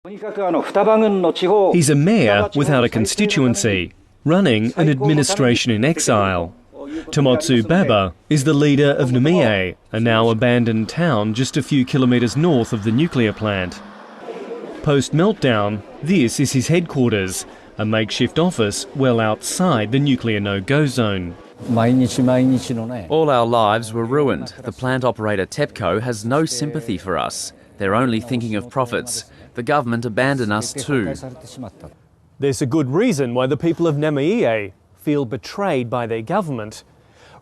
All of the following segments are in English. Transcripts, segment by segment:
He's a mayor without a constituency, running an administration in exile. Tomotsu Baba is the leader of Namie, a now abandoned town just a few kilometres north of the nuclear plant. Post-meltdown, this is his headquarters, a makeshift office well outside the nuclear no-go zone. All our lives were ruined. The plant operator TEPCO has no sympathy for us. They're only thinking of profits. The government abandoned us too. There's a good reason why the people of Namie feel betrayed by their government.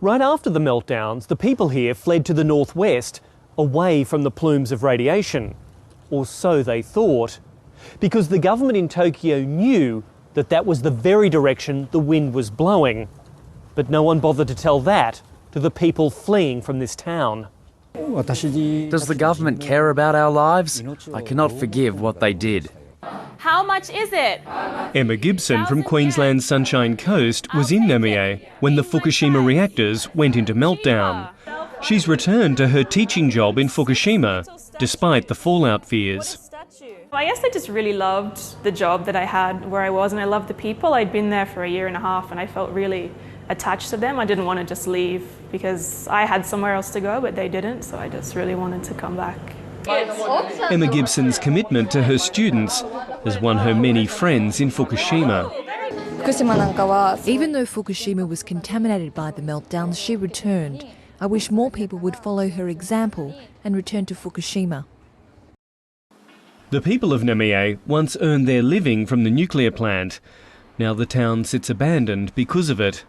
Right after the meltdowns, the people here fled to the northwest, away from the plumes of radiation. Or so they thought. Because the government in Tokyo knew that that was the very direction the wind was blowing. But no one bothered to tell that to the people fleeing from this town. Does the government care about our lives? I cannot forgive what they did. How much is it? Emma Gibson from Queensland's Sunshine Coast was in Namie when the Fukushima reactors went into meltdown. She's returned to her teaching job in Fukushima, despite the fallout fears. I guess I just really loved the job that I had where I was, and I loved the people. I'd been there for a year and a half and I felt really attached to them. I didn't want to just leave because I had somewhere else to go, but they didn't, so I just really wanted to come back. Emma Gibson's commitment to her students has won her many friends in Fukushima. Even though Fukushima was contaminated by the meltdowns, she returned. I wish more people would follow her example and return to Fukushima. The people of Namie once earned their living from the nuclear plant. Now the town sits abandoned because of it.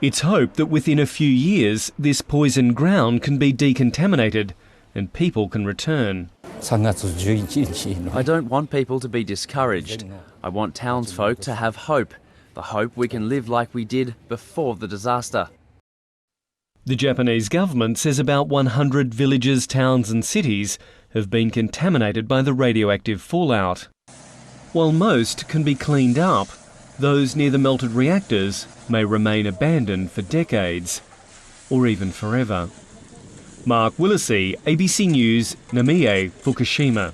It's hoped that within a few years this poisoned ground can be decontaminated and people can return. I don't want people to be discouraged. I want townsfolk to have hope. The hope we can live like we did before the disaster. The Japanese government says about 100 villages, towns and cities have been contaminated by the radioactive fallout. While most can be cleaned up, those near the melted reactors may remain abandoned for decades, or even forever. Mark Willacy, ABC News, Namie, Fukushima.